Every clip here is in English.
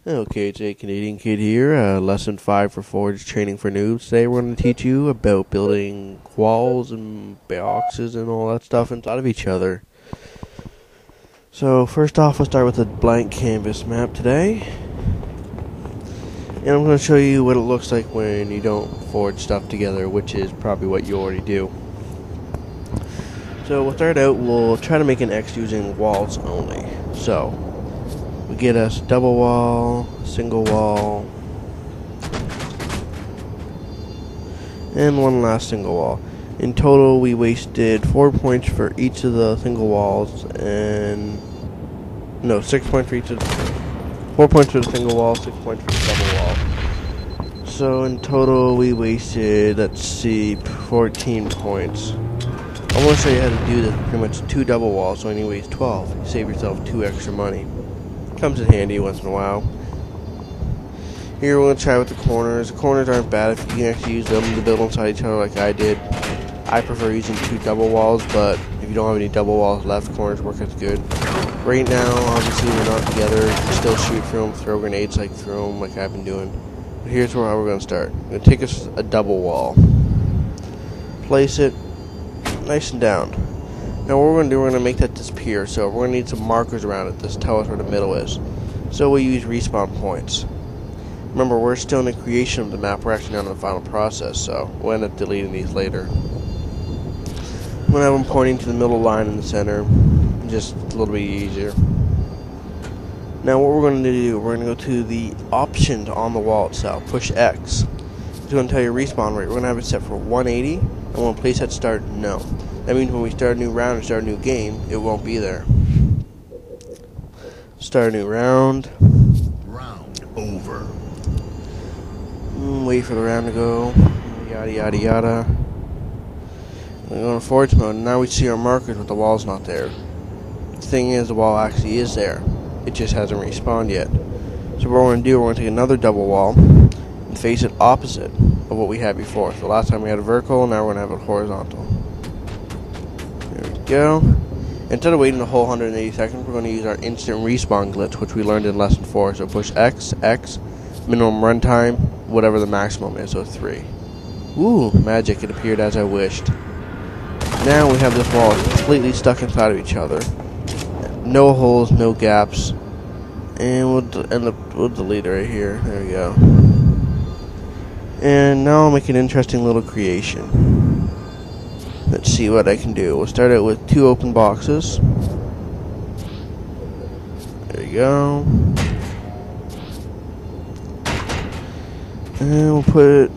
Okay, Jay, Canadian Kid here. Lesson 5 for Forge Training for Noobs. Today we're going to teach you about building walls and boxes and all that stuff inside of each other. So first off, we'll start with a blank canvas map today. And I'm going to show you what it looks like when you don't forge stuff together, which is probably what you already do. So we'll start out, we'll try to make an X using walls only. So we get us double wall, single wall, and one last single wall. In total, we wasted 4 points for each of the single walls, and no, 6 points for each of 4 points for the single wall, 6 points for the double wall. So in total, we wasted, let's see, 14 points. I want to show you how to do this. Pretty much 2 double walls, so anyways 12. You save yourself 2 extra money. Comes in handy once in a while. Here we're going to try with the corners. The corners aren't bad if you can actually use them to build inside each other like I did. I prefer using 2 double walls, but if you don't have any double walls left, corners work as good. Right now, obviously we're not together. You can still shoot through them, throw grenades like through them like I've been doing. But here's how we're going to start. We're going to take us a double wall. Place it nice and down. Now what we're going to do, we're going to make that disappear, so we're going to need some markers around it to tell us where the middle is. So we use respawn points. Remember, we're still in the creation of the map, we're actually not in the final process, so we'll end up deleting these later. I'm going to have them pointing to the middle line in the center, just a little bit easier. Now what we're going to do, we're going to go to the options on the wall itself, push X. It's going to tell you respawn rate. We're going to have it set for 180, and we'll place at start no. That means when we start a new round or start a new game, it won't be there. Start a new round. Round over. Wait for the round to go. Yada yada yada. We're going to forge mode. Now we see our markers, but the wall's not there. The thing is, the wall actually is there. It just hasn't respawned yet. So what we're going to do, we're going to take another double wall and face it opposite of what we had before. So last time we had a vertical, now we're going to have it horizontal. There we go. Instead of waiting the whole 180 seconds, we're going to use our instant respawn glitch, which we learned in lesson 4. So push X, X, minimum runtime, whatever the maximum is, so 3. Ooh, magic, it appeared as I wished. Now we have this wall completely stuck inside of each other. No holes, no gaps. And we'll delete it right here. There we go. And now I'll make an interesting little creation. Let's see what I can do. We'll start out with 2 open boxes. There you go. And we'll put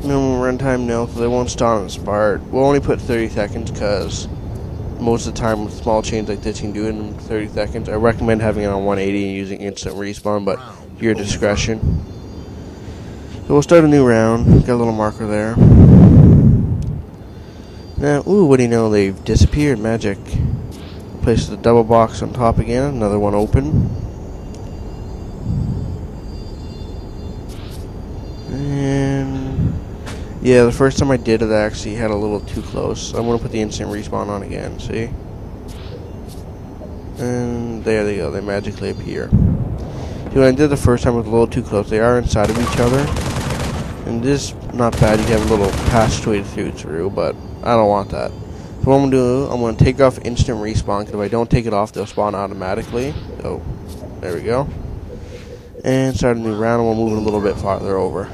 minimum runtime nil, so they won't start on the start. We'll only put 30 seconds because most of the time with small chains like this you can do it in 30 seconds. I recommend having it on 180 and using instant respawn, but your discretion. So we'll start a new round. Got a little marker there. Now, ooh, what do you know? They've disappeared. Magic. Place the double box on top again. Another one open. And yeah, the first time I did it, I actually had a little too close. I'm gonna put the instant respawn on again. See? And there they go. They magically appear. See, when I did the first time, it was a little too close. They are inside of each other. And this, not bad, you have a little passageway through, but I don't want that. So what I'm going to do, I'm going to take off instant respawn, because if I don't take it off, they'll spawn automatically. So, there we go. And start a new round, and we'll move it a little bit farther over.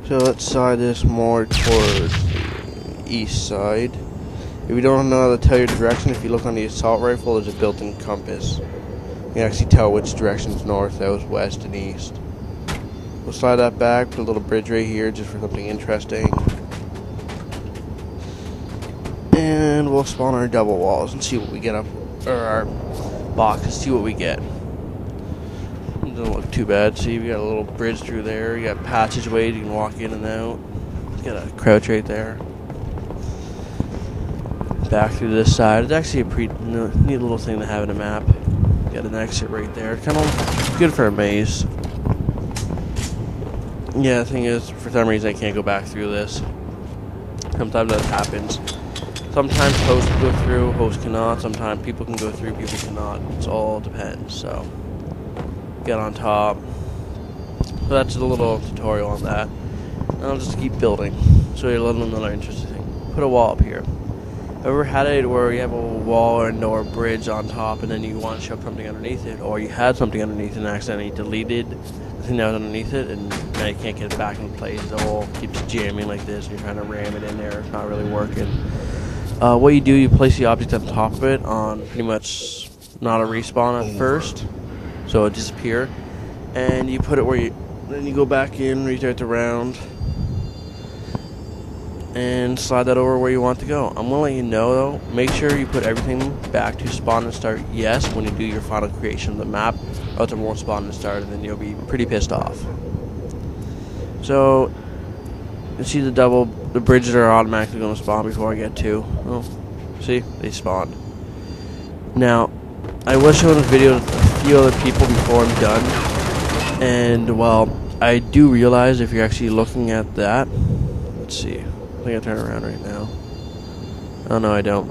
So let's side this more towards the east side. If you don't know how to tell your direction, if you look on the assault rifle, there's a built-in compass. You can actually tell which direction is north, south, west, and east. We'll slide that back, put a little bridge right here just for something interesting. And we'll spawn our double walls and see what we get up, or our boxes, see what we get. Doesn't look too bad. See, we got a little bridge through there. You got passageways, you can walk in and out. Got a crouch right there. Back through this side. It's actually a pretty neat little thing to have in a map. Got an exit right there. Kind of good for a maze. Yeah, the thing is, for some reason I can't go back through this. Sometimes that happens. Sometimes hosts go through, hosts cannot. Sometimes people can go through, people cannot. It's all depends. So, get on top. So that's a little tutorial on that. And I'll just keep building. So you're learning another interesting thing. Put a wall up here. Ever had it where you have a wall or a bridge on top and then you want to shove something underneath it, or you had something underneath and accidentally deleted the thing that was underneath it and now you can't get it back in place? It all keeps jamming like this and you're trying to ram it in there. It's not really working. What you do, you place the object on top of it on pretty much not a respawn at first, so it disappear, and you put it where then you go back in, restart the round, and slide that over where you want to go. I'm gonna let you know though, make sure you put everything back to spawn and start yes when you do your final creation of the map, or else it won't spawn and start and then you'll be pretty pissed off. So you see the bridges are automatically going to spawn before I get to. Oh, see, they spawned. Now, I was showing this video to a few other people before I'm done, and well, I do realize if you're actually looking at that, let's see, I think I turn around right now. Oh no, I don't.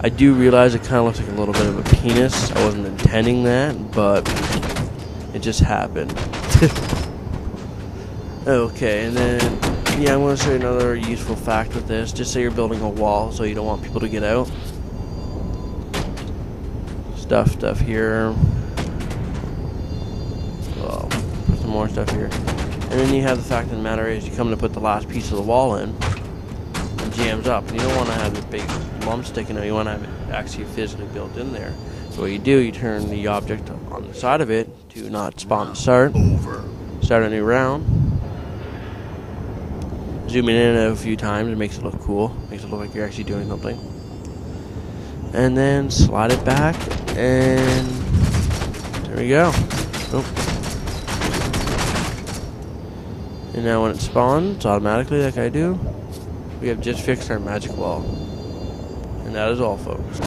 I do realize it kind of looks like a little bit of a penis. I wasn't intending that, but it just happened. Okay, and then yeah, I'm going to show you another useful fact with this. Just say you're building a wall, so you don't want people to get out. Stuff here. Well, put some more stuff here. And then you have the fact of the matter is you come to put the last piece of the wall in, it jams up. And you don't want to have this big lump sticking out. You want to have it actually physically built in there. So what you do, you turn the object on the side of it to not spawn and start. Start a new round. Zooming in a few times, it makes it look cool. Makes it look like you're actually doing something. And then slide it back, and there we go. Oh. And now when it spawns automatically like I do, we have just fixed our magic wall. And that is all, folks.